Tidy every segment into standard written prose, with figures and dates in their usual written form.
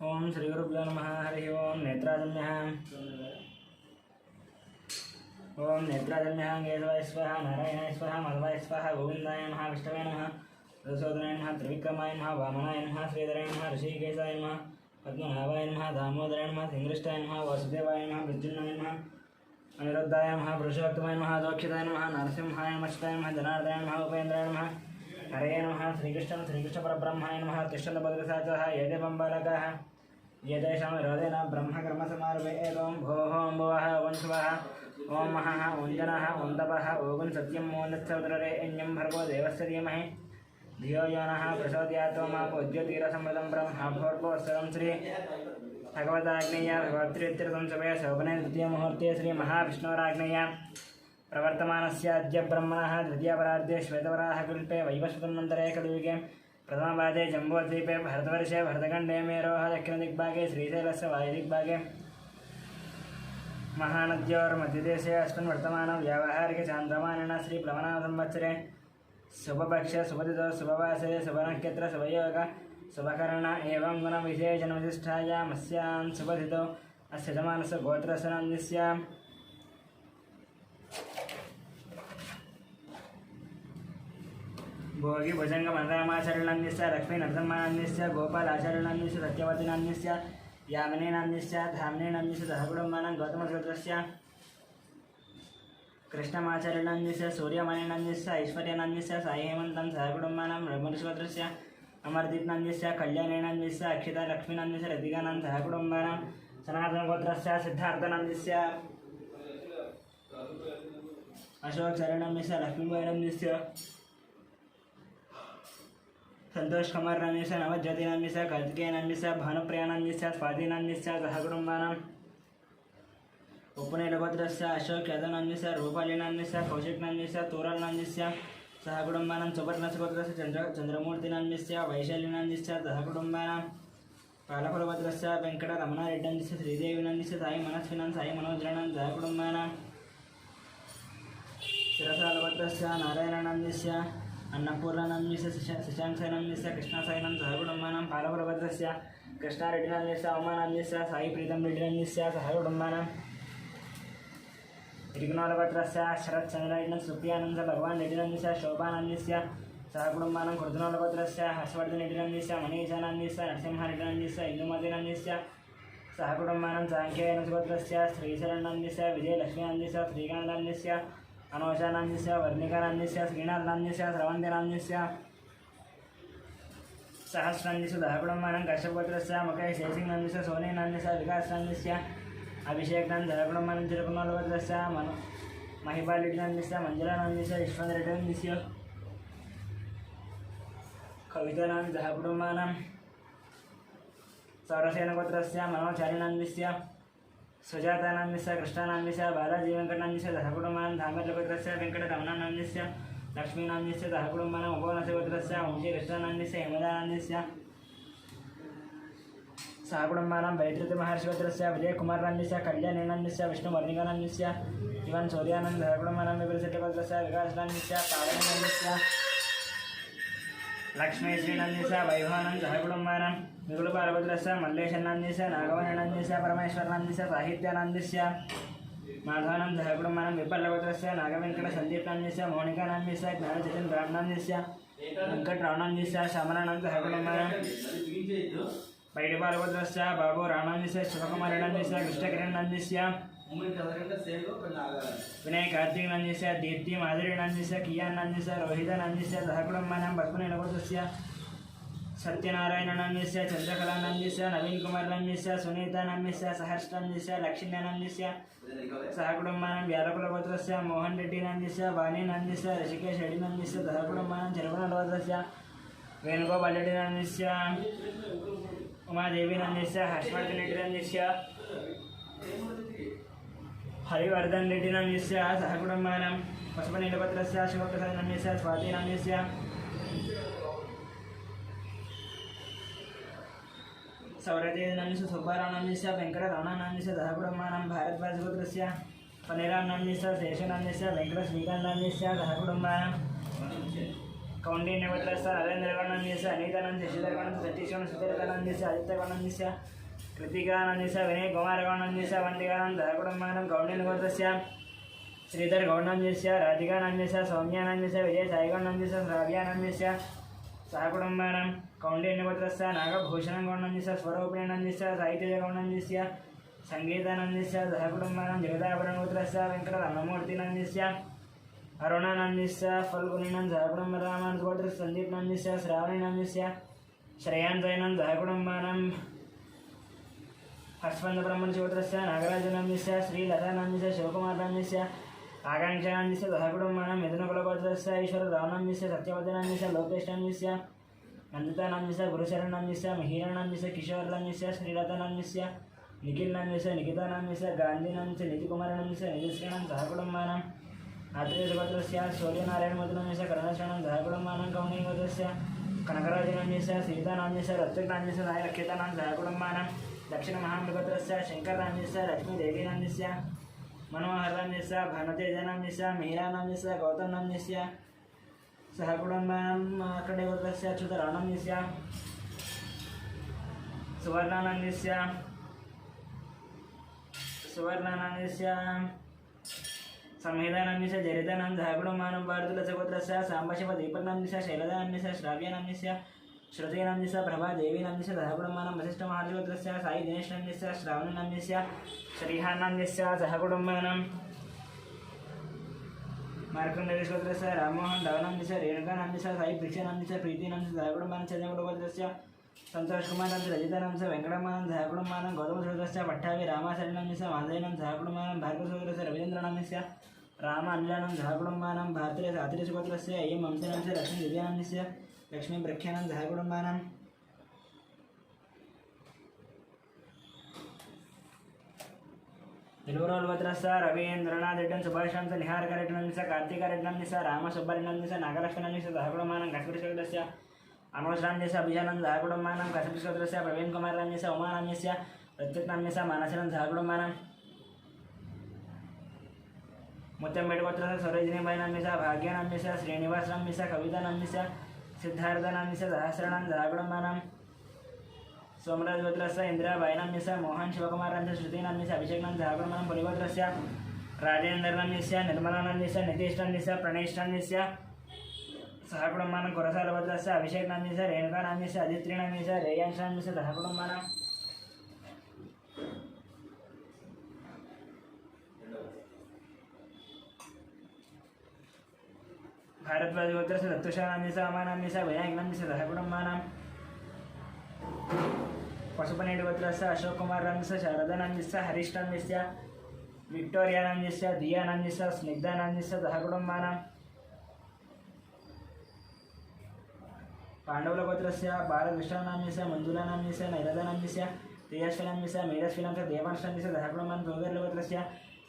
ओम श्री गुरुभ्यो नमः। हरि ओम नेत्राजन्यः ओम नेत्राजन्यः केशवाय स्वाहा नारायणाय स्वाहा माधवाय स्वाहा गोविंदाय नमः विष्णवे नमः मधुसूदनाय नमः त्रिविक्रमाय नमः वामनाय नमः श्रीधराय नमः ऋषिकेशाय नमः पद्मनाभाय नमः दामोदराय नमः सिंहृष्टाय नमः वासुदेवाय नमः मृत्युंजयाय नमः अनिरुद्धाय नमः पुरुषोत्तमाय नमः दोक्षिताय नमः नरसिंहाय नमस्ताय नमः जनार्दनाय नमः उपेन्द्राय नमः हरे नमः श्रीकृष्ण परब्रह्मणे नमः तिष्ठन्नभद्रसाचः ये देवम्बालकाः ये तेषां विरोधेन ब्रह्मकर्मसमारभे एवं भोः अम्बुवः वंशुवः ओं महः वञ्जनः वन्दपः ओगुं सत्यं मोन्दत्सवतरे एन्यं भर्गो देवस्य धीमहि धियो यो नः प्रचोदयात् मापोद्योतिरसमृतं ब्रह्मभोर्भोत्सवं श्री भगवदाग्नेय भगवत्रित्यर्थं सभे शोभने तृतीयमुहूर्ते श्रीमहाविष्णोराग्नेय प्रवर्तमानस्य अद्य ब्रह्मणः द्वितीयपरार्धे श्वेतवराहकल्पे वैवस्वतन्वन्तरे कलियुगे प्रथमपादे जम्बूद्वीपे भरतवर्षे भरतखण्डे मेरोः दक्षिणदिग्भागे श्रीशैलस्य वायुदिग्भागे महानद्योर्मध्यदेशे अस्मिन् वर्तमानं व्यावहारिकचान्द्रमानेन श्रीप्लवनामसंवत्सरे शुभपक्षे शुभतिथौ शुभवासरे शुभनक्षत्र शुभयोग शुभकर्ण एवं गुणविशेषणविशिष्टायामस्यां शुभतिथौ अस्य यजमानस्य गोत्रस्य नाम्नस्य भोगी भुजंग मनरामाचरणान्यस्य लक्ष्मी नरसिंहान्यस्य गोपालाचरणान्यस्य सत्यवतीनान्यस्य यामिनीनान्यस्य धामिनीनान्यस्य सहकुटुम्बानां गौतमसूत्रस्य कृष्णमाचरणान्यस्य सूर्यमणिनान्यस्य ऐश्वर्यनान्यस्य साई हेमन्तं सहकुटुम्बानां रघुमसूत्रस्य अमरदीपनान्यस्य कल्याणेनान्यस्य अक्षिता लक्ष्मीनान्यस्य रतिकानां सहकुटुम्बानां सनातनगोत्रस्य सिद्धार्थनान्यस्य अशोकचरणान्यस्य लक्ष्मीबाईनान्यस्य संतोष कुमार नाम्यस्य नवज्योतिनाम्यस्य कार्तिकेयनाम्यस्य भानुप्रियानाम्यस्य स्वाधीनाम्यस्य सहकुटुम्बानाम् उपनेलगोत्रस्य अशोक यादवनाम्यस्य रूपालीनाम्यस्य कौशिकनाम्यस्य तूरलनाम्यस्य सहकुटुम्बानां सुवर्णसगोत्रस्य चन्द्रमूर्तिनाम्यस्य वैशालीनाम्यस्य सहकुटुम्बानां पालकुलगोत्रस्य वेङ्कटरमणारेड्डनाम्यस्य श्रीदेवीनाम्यस्य साई मनस्विनां साई मनोजराणां सहकुटुम्बानां शिरसालगोत्रस्य नारायणनाम्यस्य अन्नपूर्णानाम्यस्य शशाङ्कनाम्यस्य कृष्णसायिनां सहकुटुम्बानां पालकुलभद्रस्य कृष्णारेड्डिनाम्यस्य उमानाम्यस्य साई प्रीतं रेड्डिनाम्यस्य सहकुटुम्बानां त्रिगुणालगोत्रस्य शरत्चन्द्ररेड्डिनं सुप्रियानन्द भगवान् रेड्डिनाम्यस्य शोभानाम्यस्य सहकुटुम्बानां कृतुनालगोत्रस्य हर्षवर्धनरेड्डिनाम्यस्य मणीशानाम्यस्य नरसिंहरेड्डिनाम्यस्य इन्दुमतीनाम्यस्य सहकुटुम्बानां साङ्ख्ययनसगोत्रस्य श्रीशरणाम्यस्य विजयलक्ष्मीनाम्यस्य श्रीकान्ताम्यस्य अनोषानाम्यस्य वर्णिकानाम्यस्य श्रीनाथनाम्यस्य स्रवन्तिनाम्यस्य सहस्रान्यस्य सहकुटुम्बानां कश्यपगोत्रस्य मुकेश जयसिंहनाम्यस्य सोनीनाम्यस्य विकासनाम्यस्य अभिषेकनां सहकुटुम्बानां तिरुकुमारगोत्रस्य महिपालरेड्डिनाम्यस्य मञ्जुलानाम्यस्य विश्वनाथरेड्डिनाम्यस्य कवितानां सहकुटुम्बानां सौरसेनगोत्रस्य मनोचारिणाम्यस्य सुजातानाम्यस्य कृष्णानाम्यस्य बालाजी वेङ्कटनाम्यस्य सहकुटुम्बानां धामर्लगोत्रस्य वेङ्कटरमणानाम्यस्य लक्ष्मीनाम्यस्य सहकुटुम्बानां उपवनसगोत्रस्य वंशीकृष्णानाम्यस्य हेमदानाम्यस्य सहकुटुम्बानां वैद्युतमहर्षिगोत्रस्य विजयकुमारनाम्यस्य कल्याणेनाम्यस्य विष्णुवर्णिकानाम्यस्य इवन् सूर्यानन्द सहकुटुम्बानां विपुलशेट्टिगोत्रस्य विकासनाम्यस्य पावनानाम्यस्य लक्ष्मीश्रीनाम्यस्य वैभवानन्द सहकुटुम्बानां विपुलपालगोत्रस्य मल्लेशनाम्यस्य नागवनेनाम्यस्य परमेश्वरनाम्यस्य साहित्यानाम्यस्य माधवानां सहकुटुम्बानां विपल्लगोत्रस्य नागवेङ्कटसन्दीपनाम्यस्य मोनिकानाम्यस्य ज्ञानचेतनरामनाम्यस्य वेङ्कटरावनाम्यस्य श्यामलानां सहकुटुम्बानां बैडपालगोत्रस्य बाबू रामनाम्यस्य शिवकुमारनाम्यस्य कृष्णकिरणनाम्यस्य विनय कार्तिकनाम्यस्य दीप्ति माधुरीनाम्यस्य कियान्नाम्यस्य रोहितनाम्यस्य सहकुटुम्बानां पद्मनेलगोत्रस्य सत्यनारायणनाम्यस्य चन्द्रकलानाम्यस्य नवीनकुमारनाम्यस्य सुनीतानाम्यस्य सहर्षनाम्यस्य लक्ष्मीनाम्यस्य सहकुटुम्बानां व्यालकुलगोत्रस्य मोहन रेड्डिनाम्यस्य वाणीनाम्यस्य ऋषिकेश रेड्डिनाम्यस्य सहकुटुम्बानां चिरकुलगोत्रस्य वेणुगोपालरेड्डिनाम्यस्य उमादेवीनाम्यस्य हर्षवर्धनरेड्डिनाम्यस्य हरिवर्धन रेड्डिनाम्यस्य सहकुटुम्बानां पशुपतिनगोत्रस्य शिवप्रसादनाम्यस्य स्वातीनाम्यस्य सौरदेवनाम्यस्य सुब्बारावनाम्यस्य वेङ्कटरमणानाम्यस्य सहकुटुम्बानां भारद्वाजगोत्रस्य पनेरामनाम्यस्य शेषनाम्यस्य वेङ्कटश्रीकान्तनाम्यस्य सहकुटुम्बानां कौंडिन्यवत्रस्य नरेन्द्रवर्णन्यस्य अनीतानन्दस्य श्रीधरवर्णस्य सतीशवर्णस्य सुधीरवर्णन्यस्य आदित्यवर्णन्यस्य कृतिकानन्दस्य विनयकुमारवर्णन्यस्य वन्दिकानन्दः कुटुम्बानां कौंडिन्यगोत्रस्य श्रीधरगौर्णन्यस्य राधिकानन्दस्य सौम्यानन्दस्य विजयसाईगौर्णन्यस्य श्राव्यानन्दस्य सहकुटुम्बानां कौंडिन्यगोत्रस्य नागभूषणगौर्णन्यस्य स्वरूपिणीनन्दस्य साहित्यगौर्णन्यस्य संगीतानन्दस्य सहकुटुम्बानां जगदाभरणगोत्रस्य वेङ्कटरमणमूर्तिनन्दस्य अरुणानन्दस्य फल्गुनीनं सहकुटुम्बरामानुजगोत्रस्य सन्दीपनन्दस्य श्रावणीनन्दस्य श्रेयान्तयनं सहकुटुम्बानां हस्वन्दब्रह्मणगोत्रस्य नागराजनन्दस्य श्रीलतानन्दस्य शिवकुमारनन्दस्य आकाङ्क्षानन्दस्य सहकुटुम्बानां मिथुनकुलगोत्रस्य ईश्वररावनन्दस्य सत्यवदनन्दस्य लोकेशनन्दस्य नन्दितानन्दस्य गुरुशरणनन्दस्य मिहिरनन्दस्य किशोरनन्दस्य श्रीलतानन्दस्य निखिलनन्दस्य निकितानन्दस्य गान्धीनन्दस्य नितिकुमारनन्दस्य निधिश्रीनं सहकुटुम्बानां आत्रेयगोत्रस्य सूर्यनारायणगोत्रस्य करुणश्रेणं सहकुटुम्बानां कौण्डिन्यगोत्रस्य कनकराजनन्दस्य सीतानन्दस्य रत्विकनन्दस्य सायलक्षितानां सहकुटुम्बानां दक्षिणमहामृगोत्रस्य शङ्करनन्दस्य लक्ष्मीदेवीनन्दस्य मनोहरनन्दस्य भानुतेजनन्दस्य मीरानन्दस्य गौतमनन्दस्य सहकुटुम्बानां मार्कण्डेयगोत्रस्य अच्युतरावनन्दस्य सुवर्णानन्दस्य संहितानन्दस्य जरितानं सहकुटुम्बानां भारतलसगोत्रस्य साम्बशिवदीपकनन्दस्य शैलजानन्दस्य श्राव्यानन्दस्य श्रुतीनन्दस्य प्रभादेवीनन्दस्य सहकुटुम्बानां वसिष्ठमहार्यगोत्रस्य साई दिनेशनन्दस्य श्रावणनन्दस्य श्रीहानन्दस्य सहकुटुम्बानां मार्कण्डेयगोत्रस्य राममोहन रावनन्दस्य रेणुकानन्दस्य साई प्रीक्षानन्दस्य प्रीतिनन्दस्य सहकुटुम्बानां चन्द्रगुरुगोत्रस्य संतोषकुमारनन्दस्य रजितानन्दस्य वेङ्कटमानं सहकुटुम्बानां गौतमसुगोत्रस्य पट्टाभि रामाचरणनन्दस्य माधवीनं सहकुटुम्बानां भार्गवसुगोत्रस्य रविचन्द्रनन्दस्य राम अनिलानं सहकुटुम्बानां भारतीय आतिरेशगोत्रस्य अयं वंशनन्दस्य लक्ष्मी दिव्यानन्दस्य लक्ष्मी प्रख्यानं सहकुटुम्बानां तिरुवरुगोत्रस्य रवीन्द्रनाथरेड्डन् सुभाषांस निहारकरेड्डनन्दस्य कार्तिकरेड्डनन्दस्य रामसुब्बरेड्डनन्दस्य नागलक्ष्मणनन्दस्य सहकुटुम्बानां कश्मीरगोत्रस्य अनुजनन्दस्य अभिजानं सहकुटुम्बानां कश्मीरगोत्रस्य प्रवीणकुमारनन्दस्य उमानन्दस्य ऋत्विकनन्दस्य मानसनं सहकुटुम्बानां मुत्तंबेटगोत्रस्य सरोजिनीबाईनन्दस्य भाग्यानन्दस्य श्रीनिवासनन्दस्य कवितानन्दस्य सिद्धार्थनन्दस्य सहस्रनं सहकुटुम्बानां सोमराजगोत्रस्य इन्द्राबाईनन्दस्य मोहन शिवकुमारनन्दस्य श्रुतीनन्दस्य अभिषेकनं सहकुटुम्बानां पुलिगोत्रस्य राजेन्द्रनन्दस्य निर्मलानन्दस्य नितीशनन्दस्य प्रणेशनन्दस्य सहकुटुम्बानां कुरसालगोत्रस्य अभिषेकनन्दस्य रेणुकानन्दस्य अदित्रीनन्दस्य रेयांशनन्दस्य सहकुटुम्बानां भारद्वाजगोत्रस्य दत्तुषानन्दस्य अमानन्दस्य विनायकनन्दस्य सहकुटुम्बानां पशुपनेटगोत्रस्य अशोककुमारनन्दस्य शारदानन्दस्य हरीशनन्दस्य विक्टोरियानन्दस्य दियानन्दस्य स्निग्धानन्दस्य सहकुटुम्बानां पाण्डवगोत्रस्य बालकृष्णानन्दस्य मञ्जुलानन्दस्य नैरदानन्दस्य तेजस्विनन्दस्य मेधस्विनन्दस्य देवांशनन्दस्य सहकुटुम्बानां भोगर्लगोत्रस्य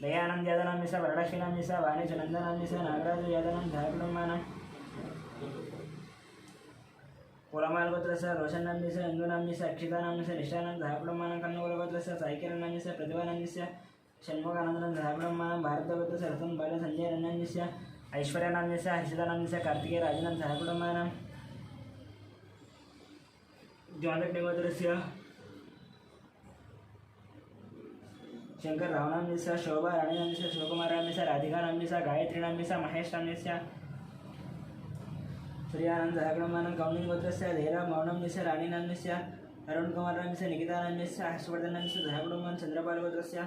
दयानन्द यादनन्दस्य वरलक्ष्मीनन्दस्य वाणिज्यनन्दनन्दस्य नागराज यादनं सहकुटुम्बानां पुलमालगोत्रस्य रोशनन्दस्य इन्दुनन्दस्य अक्षितानन्दस्य निष्ठानन्द सहकुटुम्बानां कन्नूरगोत्रस्य साईकिरणन्दस्य प्रतिभानन्दस्य षण्मुखानन्दनं सहकुटुम्बानां भारतगोत्रस्य रतन बाल संजय नन्दस्य ऐश्वर्यानन्दस्य हर्षितानन्दस्य कार्तिकेय राजनं सहकुटुम्बानां ज्वादड्डगोत्रस्य शंकर रावनन्दस्य शोभा राणीनन्दस्य शिवकुमारनन्दस्य राधिकानन्दस्य गायत्रीनन्दस्य महेशनन्दस्य श्रीयानंद सहकुटुम्बानां कौण्डिन्यगोत्रस्य धीरा मौनन्दस्य राणीनन्दस्य अरुणकुमारनन्दस्य निकितानन्दस्य हर्षवर्धनन्दस्य सहकुटुम्बानां चन्द्रपालगोत्रस्य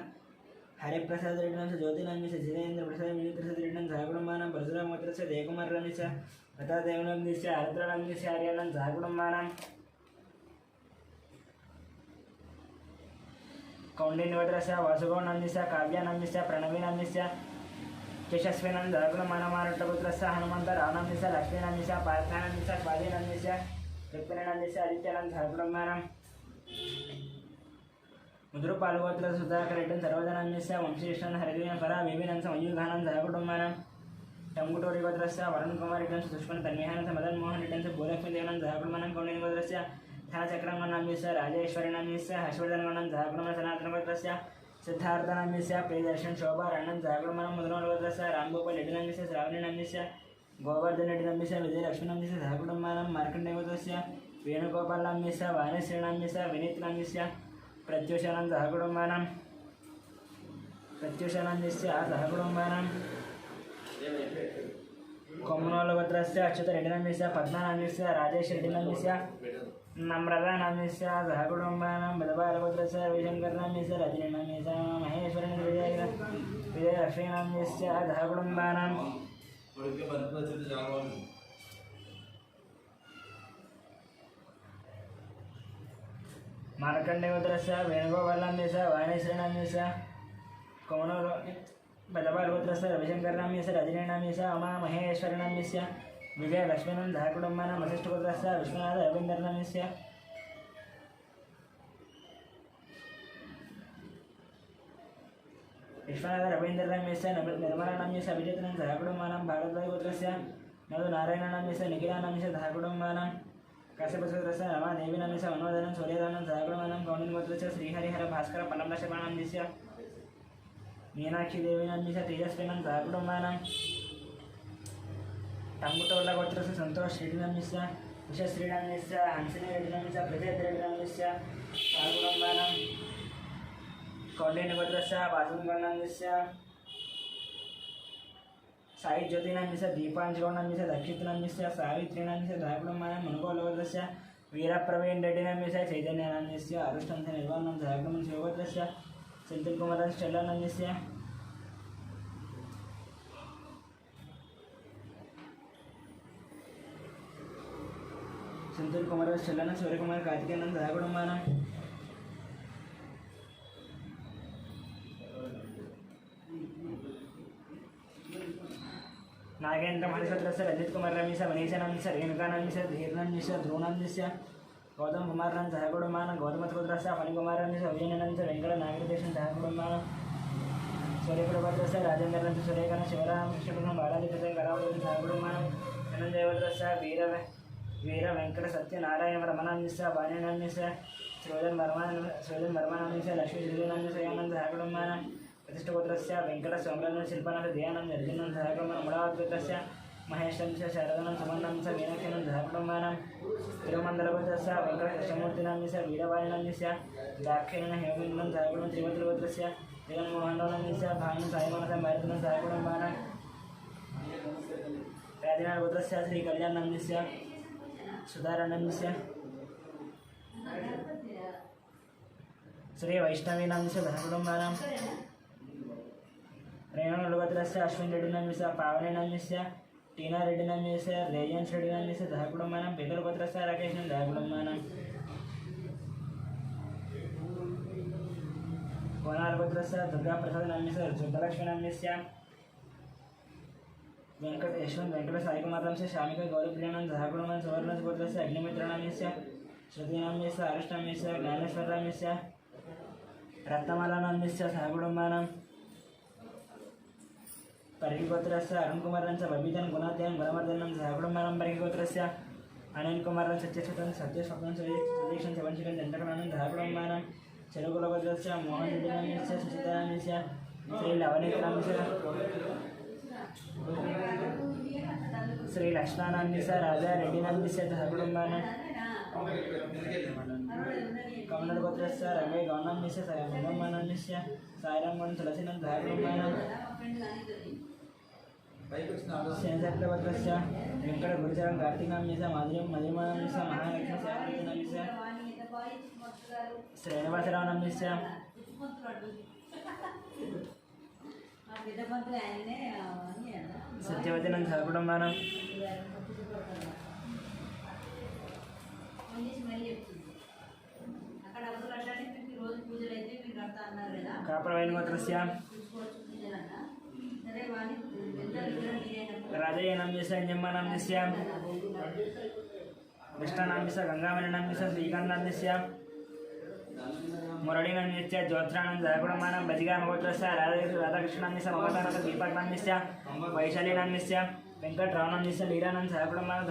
हरिप्रसादरेड्डनन्दस्य ज्योतिनन्दस्य जितेन्द्रप्रसाद मिलिप्रसादरेड्डनं सहकुटुम्बानां परशुरामगोत्रस्य जयकुमारनन्दस्य लतादेवनन्दस्य आरत्रानन्दस्य आर्यानं सहकुटुम्बानां कौण्डिन्यगोत्रस्य वासुगौनन्दस्य काव्यानन्दस्य प्रणवीनन्दस्य यशस्विनन्दः सहकुटुम्बानां हनुमंत रावनन्दस्य लक्ष्मीनन्दस्य पार्थानन्दस्य स्वाधीनन्दस्य रुक्मिणीनन्दस्य आदित्यानन्दः सहकुटुम्बानां मुद्रुपालगोत्रस्य सुधाकररेड्डन् सर्वजनन्दस्य वंशीकृष्णन् हरिग्रीवन् परा विभिनन्दस्य मयूरघानं सहकुटुम्बानां टंगुटूरिगोत्रस्य वरुणकुमाररेड्डन् सुष्मन् तन्मयहानन्दस्य मदनमोहनरेड्डन् भूलक्ष्मीदेवनं सहकुटुम्बानां कौण्डिन्यगोत्रस्य धनचक्रमनन्दस्य राजेश्वरीनन्दस्य हर्षवर्धनगणं सहकुटुम्बानां सनातनगोत्रस्य सिद्धार्थनन्दस्य प्रियदर्शन शोभा राणन् सहकुटुम्बानां मुद्रमलगोत्रस्य रामगोपाल रेड्डिनन्दस्य श्रावणीनन्दस्य गोवर्धनरेड्डिनम्यस्य विजयलक्ष्मीनम्यस्य सहकुटुम्बानां मार्कण्डेयगोत्रस्य वेणुगोपालनम्यस्य वाणीश्रीनम्यस्य विनीतनम्यस्य प्रत्युषानं सहकुटुम्बानां सहकुटुम्बानां कोम्मनोलगोत्रस्य अच्युतरेड्डिनम्यस्य पद्मनाम्यस्य राजेशरेड्डिनम्यस्य नम्रतानम्यस्य सहकुटुम्बानां बलबालगोत्रस्य रविशङ्करनम्यस्य रजनीनम्यस्य महेश्वरनम्यस्य विजयलक्ष्मीनम्यस्य सहकुटुम्बानां मार्कण्डेयगोत्रस्य वेणुगोपालनम्यस्य वाणीश्रीनम्यस्य कोमनो बलबालगोत्रस्य रविशङ्करनम्यस्य रजनीनम्यस्य उमामहेश्वरनम्यस्य विजयलक्ष्मीनं सहकुटुम्बानां वसिष्ठगोत्रस्य विश्वनाथरवीन्द्रनम्यस्य रवीन्द्रनम्यस्य निर्मलानम्यस्य अभिजितनं सहकुटुम्बानां भारद्वाजगोत्रस्य मधुनारायणनम्यस्य निखिलानम्यस्य सहकुटुम्बानां काश्यपगोत्रस्य रमादेवीनम्यस्य मनोदरं सूर्यदानं सहकुटुम्बानां कौण्डिन्यगोत्रस्य श्रीहरिहरभास्कर पल्लवशर्मानम्यस्य मीनाक्षीदेवीनम्यस्य तेजस्विनं सहकुटुम्बानां टम्बुटोल्लगोत्रस्य सन्तोषरेड्डिनम्यस्य उषश्रीनम्यस्य हंसिनीरेड्डिनम्यस्य प्रजयरेड्डिनम्यस्य सहकुटुम्बानां कौण्डिन्यगोत्रस्य वासुदेवनम्यस्य साई ज्योतिनम्यस्य दीपांशगौडनम्यस्य दक्षितनम्यस्य सावित्रीनम्यस्य सहकुटुम्बानां मनुगोलगोत्रस्य वीरप्रवीणरेड्डिनम्यस्य चैतन्यनम्यस्य अरुष्टंस निर्वाणं सहकुटुम्बं शिवगोत्रस्य सेंथिल्कुमारन् स्टेल्लानम्यस्य सेंथिल्कुमारन् स्टेल्लानं सूर्यकुमार कार्तिकेयनं सहकुटुम्बानां नागेन्द्र महेश्वरस्य रजत कुमार रमेश मनीषानंदस्य रेणुकानंदस्य धीरनंदस्य ध्रुवनंदस्य गौतम कुमारनं सहकुटुम्बानां गौतमगोत्रस्य फणिकुमारनंदस्य अभिजननंदस्य वेंकट नागरदेशं सहकुटुम्बानां सूर्यप्रभद्रस्य राजेन्द्रनंदस्य सूर्यकानं शिवरामकृष्णपुरं बालादित्यस्य करावतीं सहकुटुम्बानां धनञ्जयभद्रस्य वीर वेंकट सत्यनारायण रमणनंदस्य वाणीनंदस्य सृजनवर्मानंदस्य लक्ष्मीश्रीनंदस्य यानंद सहकुटुम्बानां प्रतिष्ठगोत्रस्य वेंकटस्वामिनंदस्य शिल्पानंदस्य दयानंद अर्जुनं सहकुटुम्बानां मुळावद्गोत्रस्य महेशंस्य शारदानं सुमन्नंस्य मीनाक्षीनं सहकुटुम्बानां तिरुमण्डलगोत्रस्य वेंकटकृष्णमूर्तिनंदस्य वीरवाणीनंदस्य दाक्षिण्यं हेमन्दं सहकुटुम्बं त्रिवत्रगोत्रस्य जगन्मोहननंदस्य भानुं सायमानस्य भारतं सहकुटुम्बानां राजनाथगोत्रस्य श्रीकल्याणनंदस्य सुधारानंदस्य श्रीवैष्णवीनंदस्य सहकुटुम्बानां रेणुगोत्रस्य अश्विनरेड्डिनंदस्य पावनीनंदस्य टीनारेड्डिनंदस्य रेजन्स् रेड्डिनंदस्य सहकुटुम्बानां बेगलगोत्रस्य राकेशनं सहकुटुम्बानां कोणार्गोत्रस्य दुर्गाप्रसादनंदस्य सुब्बलक्ष्मीनंदस्य यशवंत वेंकट साईकुमारनंदस्य शामिका गौरीप्रियानं सहकुटुम्बानां सुवर्णगोत्रस्य अग्निमित्रनंदस्य श्रुतिनंदस्य अरुष्टनंदस्य ज्ञानेश्वरनंदस्य रत्नमालानंदस्य सहकुटुम्बानां परिगोत्रस्य अरुणकुमारनंदस्य बबीतन गुणाध्ययन गुणवर्धनं सहकुटुम्बानां परिगोत्रस्य अनिलकुमारनं सत्यस्वतं सत्यस्वप्नं सुदीक्षं शवंशिकं चन्द्रकलानं सहकुटुम्बानां चरुकुलगोत्रस्य मोहनरेड्डिनंदस्य सुचितानंदस्य श्रीलवनीकनंदस्य श्रीलक्ष्मणानंदस्य राजारेड्डिनंदस्य सहकुटुम्बानां कमलगोत्रस्य रमे गौनंदस्य सहकुटुम्बानंदस्य सायरमण तुलसीनं सहकुटुम्बानां सेंसप्तगोत्रस्य वेंकटगुरुचरण कार्तिकनंदस्य माधुर्यं मधुमानंदस्य महालक्ष्मीनंदस्य श्रीनिवासरावनंदस्य सत्यवतीनं सहकुटुम्बानां कापरवैनगोत्रस्य राजयनंदस्य निम्मनंदस्य कृष्णनंदस्य गंगामणिनंदस्य श्रीकान्तनंदस्य मुरळीनंदस्य ज्योत्रानंद सहकुटुम्बानां बजिगामगोत्रस्य राधाकृष्णनंदस्य ममतानंद दीपकनंदस्य वैशालीनंदस्य वेंकटरावनंदस्य लीलानंद सहकुटुम्बानां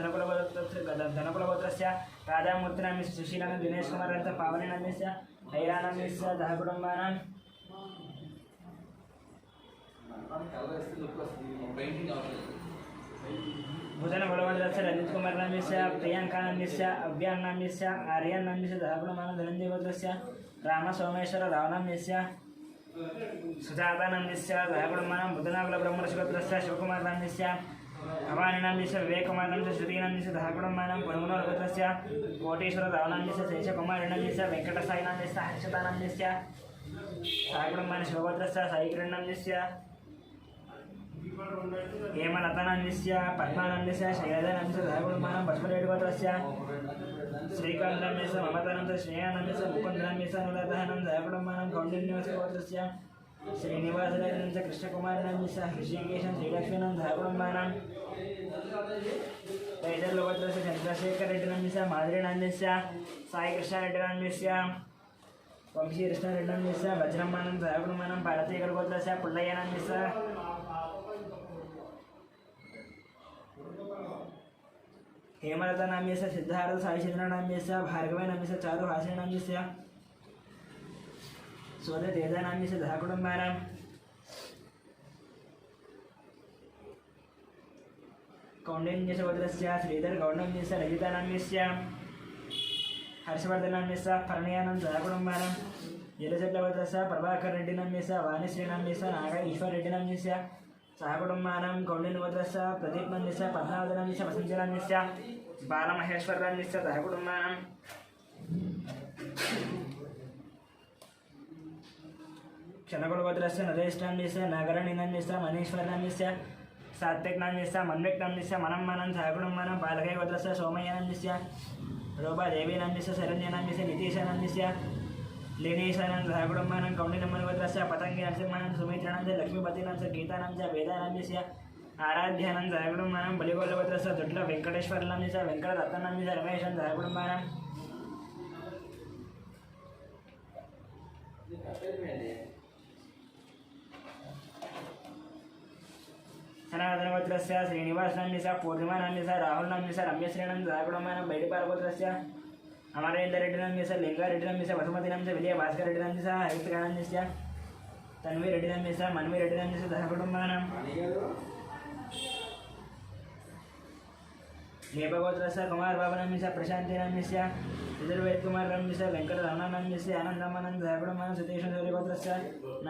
धनकुलगोत्रस्य राधामूर्तिनंदस्य सुशीलानंद दिनेश कुमारनंदस्य पावनीनंदस्य हैरानंदस्य सहकुटुम्बानां पेंटिंग भूषण बलवंतस्य रंजित कुमार नाम्यस्य प्रियंका नाम्यस्य अव्यान नाम्यस्य आर्यन नाम्यस्य दहगुणमान धनंजय गोत्रस्य राम सोमेश्वर राव नाम्यस्य सुजाता नाम्यस्य दहगुणमान बुधनाकुल ब्रह्मर्षि गोत्रस्य शिवकुमार नाम्यस्य भवानी नाम्यस्य विवेक कुमार नाम्यस्य श्रुति नाम्यस्य दहगुणमान पुनमुनोर गोत्रस्य कोटेश्वर राव नाम्यस्य शेषकुमार नाम्यस्य वेंकटसाई नाम्यस्य हर्षता नाम्यस्य दहगुणमान शिवगोत्रस्य साईकिरण नाम्यस्य हेमलतानान्यस्य पद्मानान्यस्य शैलजानान्यस्य दहगुणमानं पद्मरेडुगोत्रस्य श्रीकान्तनान्यस्य ममतानन्द श्रेयानान्यस्य मुकुन्दनान्यस्य अनुराधानं दहगुणमानं कौण्डिन्यस्य गोत्रस्य श्रीनिवासराजनस्य कृष्णकुमारनान्यस्य हृषिकेशं श्रीलक्ष्मीनं दहगुणमानं तैजलगोत्रस्य चन्द्रशेखररेड्डिनान्यस्य माधुरीनान्यस्य साईकृष्णरेड्डिनान्यस्य वंशीकृष्णरेड्डिनान्यस्य वज्रमानं दहगुणमानं भारतीयगोत्रस्य पुल्लयनान्यस्य हेमलता नाम्यस्य सिद्धार्थ साईचंद्र नाम्यस्य भार्गव नाम्यस्य चारुहासिनी नाम्यस्य सोदतेजा नाम्यस्य दहकुटुम्बानां कौण्डिन्यस्य गोत्रस्य श्रीधर गौडनाम्यस्य रजिता नाम्यस्य हर्षवर्धन नाम्यस्य फरणीयानं दहकुटुम्बानां यलचट्लगोत्रस्य प्रभाकर रेड्डी नाम्यस्य वाणिश्री नाम्यस्य नाग ईश्वर रेड्डी नाम्यस्य सहकुटुम्बानां कौण्डिन्यगोत्रस्य प्रदीप नाम्यस्य पद्मावती नाम्यस्य वसन्ती नाम्यस्य बालमहेश्वर नाम्यस्य सहकुटुम्बानां क्षणकुलगोत्रस्य नरेश नाम्यस्य नागराणी नाम्यस्य मनीश्वर नाम्यस्य सात्विक नाम्यस्य मन्विक नाम्यस्य मनम्मानं सहकुटुम्बानां बालकै गोत्रस्य सोमय्य नाम्यस्य रूपादेवी नाम्यस्य शरण्य नाम्यस्य नितीश नाम्यस्य लीनेशानं सहकुटुम्बानां कौण्डिन्यमन गोत्रस्य पतंगी नरसिंहानं सुमित्रानं लक्ष्मीपतिनं गीतानं च वेदानाम्यस्य आराध्यानं सहकुटुम्बानां बलिगोलगोत्रस्य दुड्ल वेंकटेश्वरनाम्य च वेंकटरत्ननाम्य च रमेशं सहकुटुम्बानां सनातनगोत्रस्य श्रीनिवासनाम्यस्य पूर्णिमानाम्यस्य राहुलनाम्यस्य रम्यश्रीनं सहकुटुम्बानां बैडिपालगोत्रस्य अमरेंद्र रेड्डी नाम्यस्य लिंगा रेड्डी नाम्यस्य वसुमती नाम्यस्य विजय भास्कर रेड्डी नाम्यस्य हरिप्रिया नाम्यस्य तन्वी रेड्डी नाम्यस्य मन्वी रेड्डी नाम्यस्य दहकुटुम्बानां नेपागोत्रस्य कुमार बाबू नाम्यस्य प्रशांति नाम्यस्य विदुर्वेद कुमार नाम्यस्य वेंकटरमण नाम्यस्य आनन्दमानंद दहकुटुम्बानां सुतेश सूर्यगोत्रस्य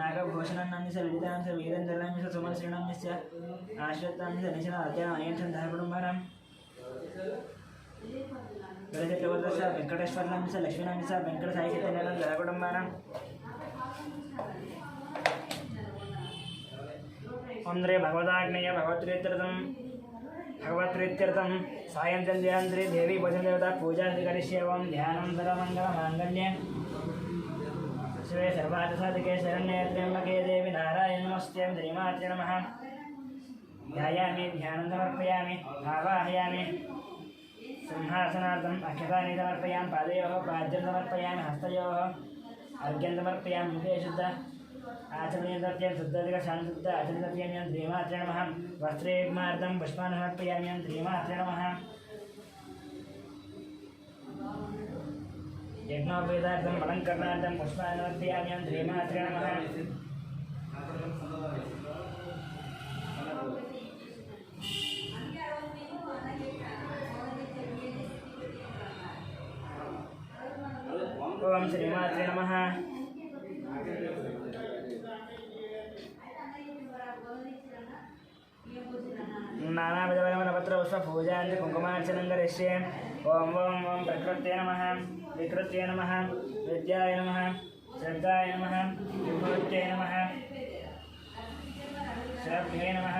नागभूषणं नाम्यस्य ललिता नाम्यस्य वीरेन्द्र नाम्यस्य सुमनश्री नाम्यस्य आश्रित नाम्यस्य निशना अध्ययन अयंशन दहकुटुम्बानां गणेशगोत्रस्य वेंकटेश्वर नाम्यस्य लक्ष्मी नाम्यस्य वेंकट साई चैतन्यानं दहकुटुम्बानां ओंद्रे भगवदाग्नेय भगवत्प्रीत्यर्थं सायं चन्द्रयान्त्रे देवी भजनदेवता पूजा करिष्येवं ध्यानं सर्वमङ्गलमाङ्गल्ये शिवे सर्वार्थसाधिके शरण्ये त्र्यम्बके देवी नारायण नमस्ते श्रीमात्रे नमः ध्यायामि ध्यानं समर्पयामि आवाहयामि सिंहासनार्थम् अक्षतानि समर्पयामि पादयोः पाद्यं समर्पयामि हस्तयोः अर्घ्यं समर्पयामि मुखे शुद्ध आचमनीयं शुद्धाधिकशान्तशुद्ध आचमनीयं श्रीमात्रे नमः वस्त्रे मार्दं पुष्पान् समर्पयामि श्रीमात्रे नमः यज्ञोपवेदार्थम् अलङ्करणार्थं पुष्पान् समर्पयामि श्रीमात्रे नमः ओम श्रीमात्रे नमः नानाविधपत्र पुष्पपूजां कुङ्कुमार्चनं करिष्ये ओम ओम ओम प्रकृत्यै नमः विकृत्यै नमः विद्याय नमः श्रद्धाय नमः विभूत्यै नमः श्रद्धे नमः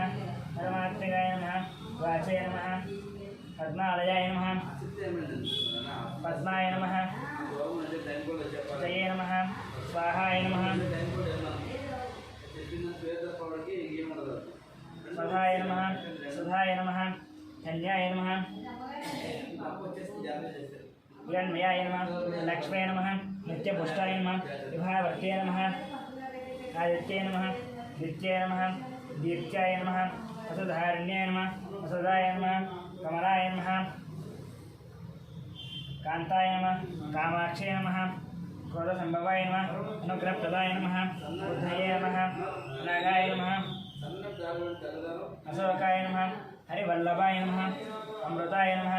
परमात्मिकाय नमः वाचे नमः पद्मालयाय नमः पद्माय नमः जये नमः स्वाहाय नमः स्वधाय नमः सुधाय नमः धन्याय नमः हिरण्मयाय नमः लक्ष्म्यै नमः नित्यपुष्टाय नमः विभावर्त्यै नमः आदित्यै नमः नित्याय नमः दीप्त्याय नमः वसुधारण्याय नमः वसुधाय नमः कमलाय नमः कांताय नमः कामाक्षय नमः क्रोधसंभवाय नमः अनुग्रहप्रदाय नमः बुद्धये नमः नागाय नमः अशोकाय नमः हरिवल्लभाय नमः अमृताय नमः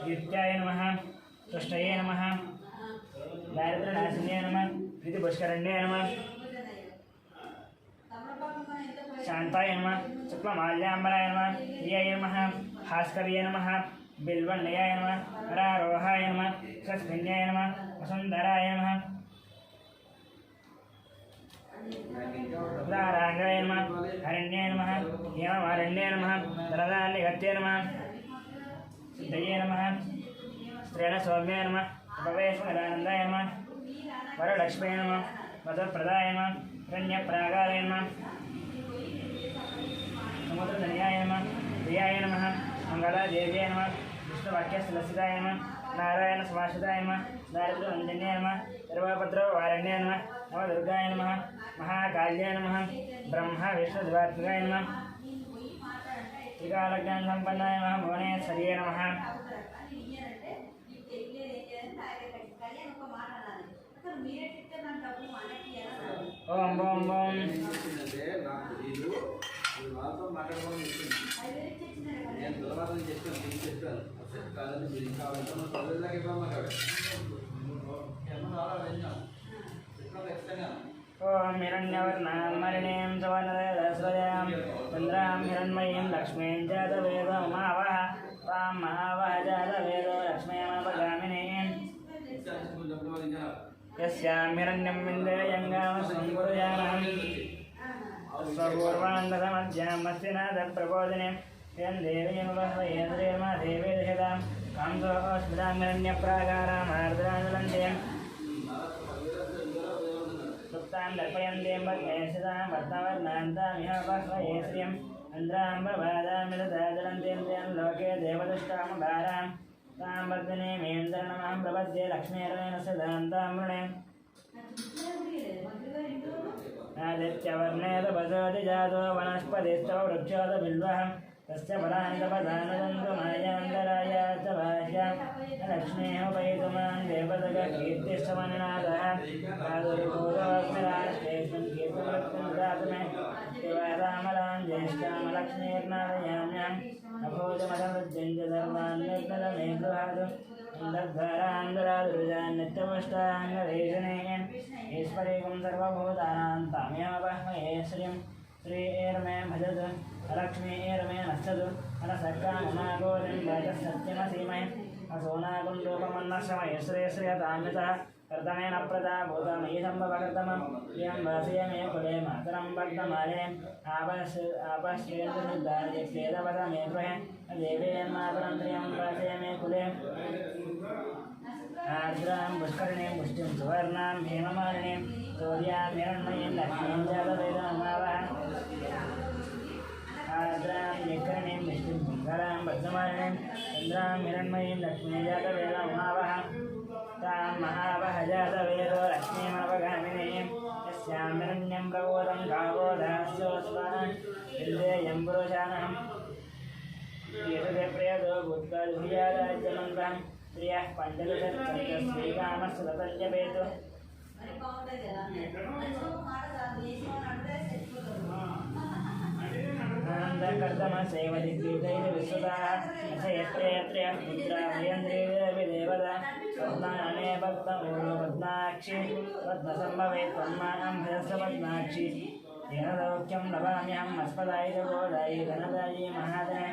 कीर्त्याय नमः तुष्टये नमः दारिद्र्यनाशिन्ये नमः प्रीतिपुष्करण्ये नमः शांताय नमः शुक्लमाल्याम्बराय नमः प्रियाय नमः भास्कर्ये नमः बिल्वन्नयाय नमः हरारोहाय नमः सस्मिन्याय नमः वसुन्धराय नमः रारांगाय नमः हरण्याय नमः हेममारण्याय नमः दरदान्निगत्ये नमः सिद्धये नमः स्त्रेणसौम्याय नमः उपवेशमदानन्दाय नमः वरलक्ष्म्यै नमः वरप्रदाय नमः हिरण्यप्रागाय नमः समुद्रधन्याय नमः प्रियाय नमः मंगलादेव्याय नमः विष्णुवाक्यस्थलसिताय नमः नारायणसमाश्रिताय नमः दारिद्र्यनन्दिन्याय नमः सर्वभद्रवारण्याय नमः नवदुर्गाय नमः महाकाल्याय नमः ब्रह्मा विष्णुदेवात्मकाय नमः त्रिकालज्ञानसम्पन्नाय नमः भुवनेश्वर्ये नमः ओम ओम ओम ओम हिरण्यवर्णां मणिं सवर्णरजस्रजां चन्द्रां हिरण्मयीं लक्ष्मीं जातवेदमावः तां महावः जातवेदो लक्ष्मीमपगामिनीं यस्यां हिरण्यं विन्देयङ्गां संकुर्यामहं स्वपूर्वान्तसमध्यां मस्तिनाथप्रबोधिनीं यं देवीमवह्वये श्रीर्मा देवी दशतां कांसोऽस्मितां हिरण्यप्राकारामार्द्रानुलन्तीं सुप्तां दर्पयन्तीं भग्नेशितां वर्तवर्णान्तामिह वह्वये श्रियम् इन्द्राम्बरबाधामिददाजलन्तीं त्वं लोके देवदुष्टामुदारां तां वर्धिनीमेन्द्रणमहं प्रपद्ये लक्ष्मीर्वेण सदान्तां वृणे आदित्यवर्णेतपसोऽधि जातो वनस्पतिस्थो वृक्षोदबिल्वः तस्य फलानि तपसानुदन्तु मायान्तराय च भाष्यां लक्ष्मीः उपैतुमां देवतगकीर्तिश्चमनिनादः प्रादुर्भूतोऽस्मिराष्टेस्मिन् कीर्तिवृत्तिं ददातु मे शिवरामलां ज्येष्ठामलक्ष्मीर्नादयाम्याम् अभूतमदमृत्यञ्च सर्वान् निर्मलमे गृहातु दग्धरान्दरादुर्जान् नित्यमुष्टाङ्गदेशनेन ईश्वरीकं सर्वभूतानां ताम्यावह्मये श्रियं श्रीर्मे भजतु लक्ष्मीर्मे नश्यतु मनसक्कामनागोरिं वाचः सत्यमसीमहे असोनाकुण्डूपमन्नश्रमये श्रेयश्रियतान्वितः कर्तमेन प्रदा भूतमयि सम्भवकर्तमं प्रियं वासय मे कुले मातरं वर्तमाने आपश्रेन्दुनिर्धार्येदवद मे गृहे देवीन्मातरं प्रियं वासय मे कुले आर्द्रां पुष्करिणीं पुष्टिं सुवर्णां हेममालिनीं सूर्यां हिरण्मयीं लक्ष्मीं जातवेदमावः आर्द्रां निकरणीं पुष्टिं मङ्गलां वर्धमालिनीं चन्द्रां हिरण्मयीं लक्ष्मीं जातवेदमावः तां महावः जातवेदो लक्ष्मीमवगामिनीं यस्यां हिरण्यं प्रबोधं गावो दास्योऽस्मान् विन्देयं पुरुषानहम् एतदे प्रियतो भूत्वादिभियादाज्यमन्त्रं प्रियः पञ्चदशश्रीकामस्ततल्यपेतु आनन्दकर्तमसेवदिग्गीतैः विश्रुताः यत्र पुत्रा हयन्द्रीदेवता पद्माने भक्तमूलो पद्माक्षी पद्मसम्भवे त्वन्मां भजस्व पद्माक्षी येन लौक्यं लभाम्यहम् अस्मदायितबोधायि धनदायि महादने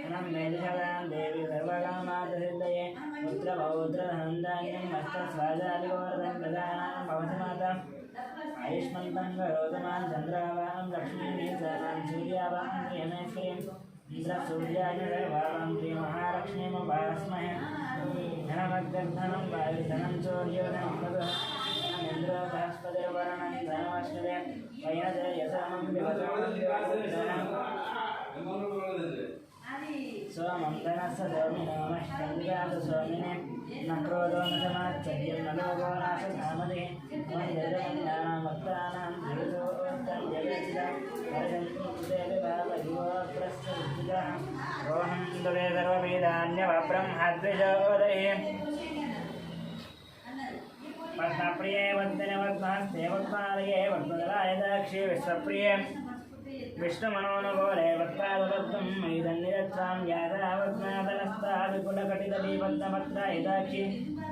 अनं मेधिषदां देवी सर्वकामार्थसिद्धये पुत्रपौत्रधनधान्यं हस्तस्वाजादिगोवर्धं प्रदानां भवति माता आयुष्मन्तं करोतु मां चन्द्रावां लक्ष्मीं सर्वां सूर्यावां प्रियमेश्वरीं इन्द्रसूर्याय सर्वां श्रीमहालक्ष्मीमुपास्महे धनमग्धनं वायुधनं चोर्योधनं मधुः इन्द्रो बृहस्पतिर्वरुणं धनमश्नुते वयनते यथामं सोमं धनस्य सोमिनोमश्चन्द्रात् सोमिने न क्रोधो न समाच्चर्यं न लोभो नाशधामतिः वन्दजगन्यानां भक्तानां धीरोत्तं जगत्सिदं वर्षन्तेभिवापरिवोऽप्रस्थितः रोहं दुवे सर्ववेदान्यवब्रह्मद्विजोदये पद्मप्रिये वन्दने वद्महस्ते वद्मालये वद्मदलाय दाक्षे विश्वप्रिये विष्णुमनोनुकूले वक्त्रादबद्धं मैदन्निरत्रां यादावज्ञातनस्ता विपुलकटितलीपद्मपत्रायदाक्षि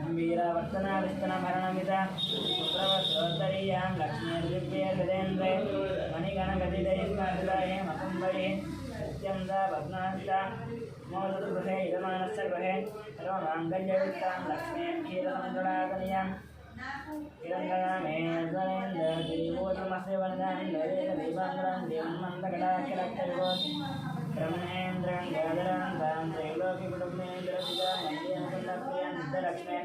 गम्भीरावर्तनाविस्तनभरणमिता पुत्रवत्सोत्तरीयां लक्ष्मीर्दिव्ये गजेन्द्रे मणिगणगतिदैस्ताहे मकुम्बरे नित्यं भग्नान्ता मोदतु गृहे इदमानस्य गृहे सर्वमाङ्गल्ययुक्तां लक्ष्मीं क्षीरसङ्कटाकनियां किरन्दयामे स्वरेन्द्रगिरिभूतमस्य वरदान्दरेकदीपाङ्गरां देवन्मन्दकटाक्षरक्षरिभोत् ब्रह्मेन्द्रं गजरान्तां त्रैलोक्यकुटुम्बेन्द्रसिता नन्द्यमुकुन्दप्रियां नित्यलक्ष्मे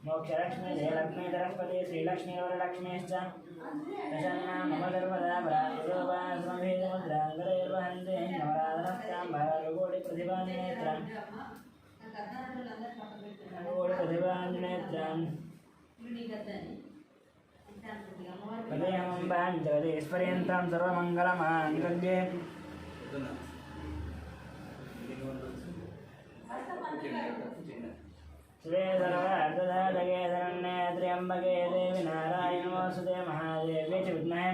मोक्षलक्ष्मी जयलक्ष्मी सरस्वती श्रीलक्ष्मी वरलक्ष्मीश्च प्रसन्ना मम सर्वदा प्रायुर्वास्मभेदमुद्राङ्गरैर्वहन्ते नवराधनस्यां भारकोटिप्रतिभाञ्जनेत्रं पदयमम्बां जगदीश्वर्यन्तां सर्वमङ्गलमाङ्गल्ये श्री सर्वार्धदातके शरण्ये त्र्यम्बके देवि नारायण वासुदेव महादेवे च विद्महे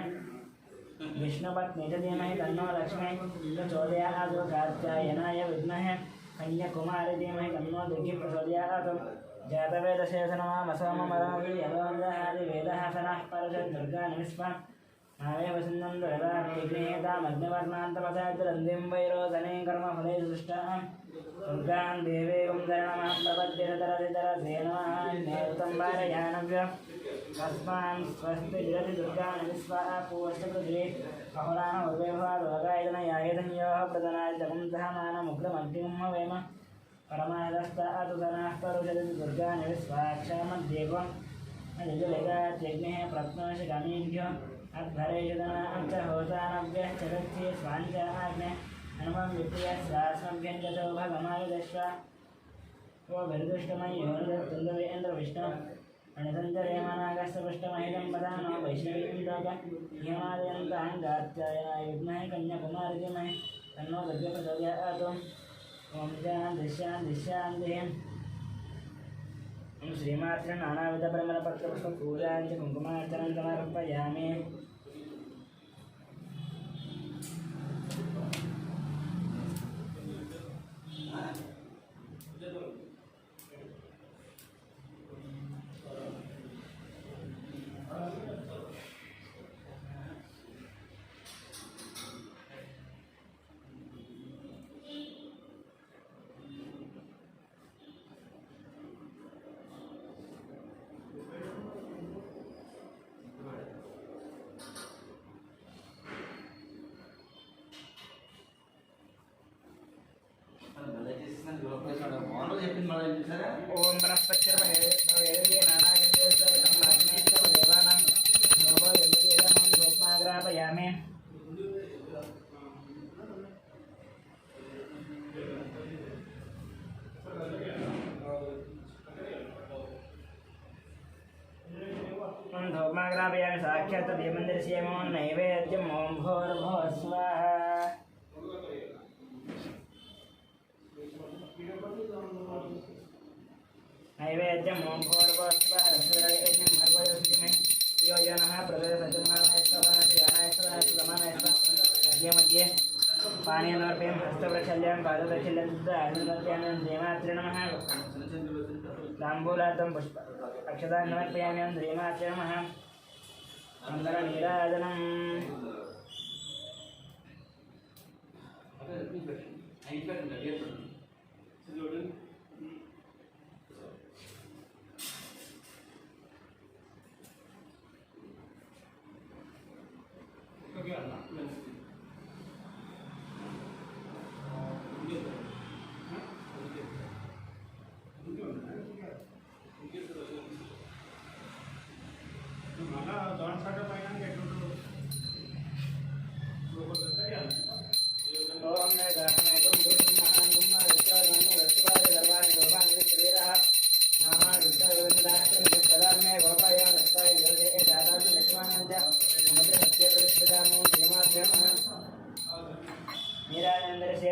विष्णुपत्नी च धीमहि तन्नो लक्ष्मी प्रचोदयात् कात्यायनाय विद्महे कन्याकुमारी धीमहि तन्नो दुर्गी प्रचोदयात् जातवेदशेषनमामसोममरावि यदोन्दहादिवेदः सनः परषद् दुर्गा निमिष्पा नावे वसन्तं दुरदाग्नितामग्निवर्णान्तपसाद्रन्दिं वैरोधने कर्मफले सृष्टाम् दुर्गां देवीं शरणमहं प्रपद्ये तरदितरसेनवान्येतं वारयानव्यम् अस्मान् स्वस्ति जगति दुर्गां विश्वा पूर्वष्टपृथिवी अहोरानोर्वेभवादोगायतनयायतन्योः प्रदनादितकं सह मानमुग्रमग्निं हवेम परमादस्तात् सनः परुषदति दुर्गां विश्वाक्षामद्येवम् अजलेदात्यग्नेः प्रत्नोषिकामीभ्यो अध्वरेयुधनां च होतानव्यश्च गच्छे स्वाञ्चाग्ने हनुमं विप्रियस्वास्मभ्यञ्जतो भगमायुधश्वा वो भर्दुष्टमयोर्दत्तुन्दवेन्द्रविष्णु अणसञ्चरेमनागस्तपुष्टमहितं पदानो वैष्णवीं लोक हिमादयन्तां गात्यायनाय विद्महे कन्याकुमारी धीमहि तन्नो दुर्गे प्रचोदयात् ॐ शान्तिः श्रीमात्रे नानाविधपरिमलपत्रपुष्पपूजां च कुङ्कुमार्चनं समर्पयामि ओम बृहस्पतिर्भवे नानागन्धेश्वरं मात्मेश्वर देवानां नमो यमदेवं स्वप्नाग्रापयामि धूमाग्रापयामि साक्षात् देवमन्दिरस्यमो नैवेद्यम् ॐ भूर्भुवः स्वाहा नैवेद्यम् ॐ भूर्भुवः स्वाहा नैवेद्यं भर्गवयोषिमे योजनः प्रदेशसज्जमानाय मध्ये पाणीनर्प्यं हस्तप्रक्षाल्यं पादप्रक्षाल्यं आग्निमर्पयामि देवात्रे नमः ताम्बूलार्थं पुष्प अक्षतां समर्पयामि देवात्रे नमः मङ्गलनीराजनम्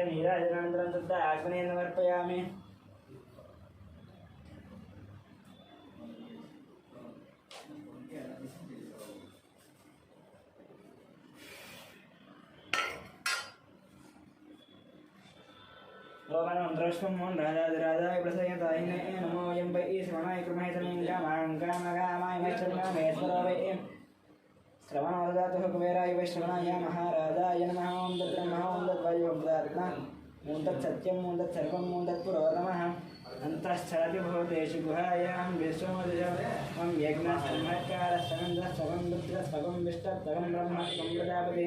नीराजनानन्तरं तत्र आग्नेयं समर्पयामि ओमनमन्त्रष्टं राजाधिराजाय प्रसयताहिने नमो यं वै श्रवणाय कृमहे कामाय मश्चर्मामेश्वरो वै श्रवणवरदातुः कुबेराय वै श्रवणाय महाराजाय नमः ॐ तद्ब्रह्म ॐ तद्वायुः ॐ तत्सत्यम् ॐ तत्सर्वम् ॐ तत्पुरो नमः अन्तश्चरति भूतेषु गुहायां विश्वमदिशं यज्ञसंहकारश्चमन्दश्चमं रुद्रस्वगं विष्टत्वगं ब्रह्मत्वं प्रजापति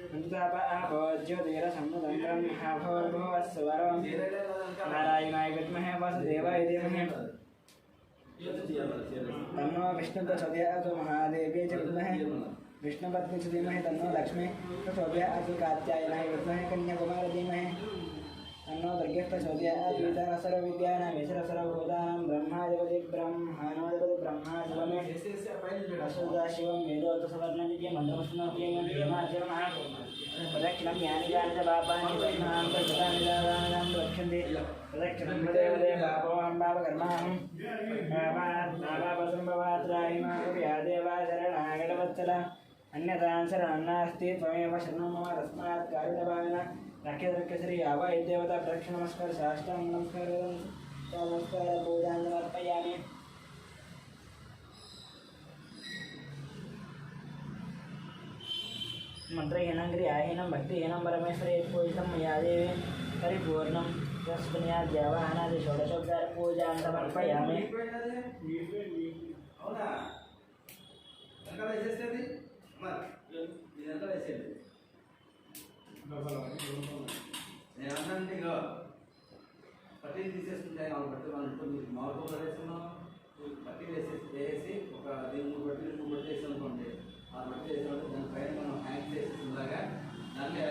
अन्तताप आपो ज्योतिरसम्मुदं ब्रह्माभोर्भुवस्वरं नारायणाय विद्महे वासुदेवाय धीमहि तन्नो विष्णुप्रचोदयात् महादेव्यै च विद्महे विष्णुपत्नी च धीमहि तन्नो लक्ष्मी प्रचोदयात् कात्यायनाय विद्महे कन्याकुमारी धीमहि तन्नो दुर्गे प्रचोदयात् सर्वविद्यानां सर्वभूतानां ब्रह्माधिपति ब्रह्माणोऽधिपति ब्रह्मा शिवमे वसुधा शिवं वेदोक्त सुवर्णविद्ये मन्त्रमस्मभ्येमाचरणः प्रदक्षिणं यानि यानि च पापानि तस्मां प्रकृतानि दानानां रक्षन्ति प्रदक्षिणं वदे पापोऽहं पापकर्माहं पापापसम्भवात्राहिमाया देवा शरणागतवत्सल अन्यतां शरणं नास्ति त्वमेव शरणं मम तस्मात् कारुण्यभावेन रक्षश्री आव देवता प्रदक्षिण नमस्कार साष्टांग नमस्कार नमस्कार पूजां समर्पयामि मंत्रहीनं क्रियाहीनं भक्तिहीनं परमेश्वरे पूजितं मया देवी परिपूर्णं तस्मया देवाहनादि षोडशोपचार पूजां समर्पयामि నేను అన్నాను ఇక పట్టీలు తీసేస్తుంటే బట్టి మనం మామూలు ప్రదేశంలో పట్టీలు వేసి ఒక మూడు పట్టీలు వేసాం అనుకోండి ఆ పట్టీలు వేసినప్పుడు దాని పైన మనం హ్యాంగ్ చేసేలాగా దాన్ని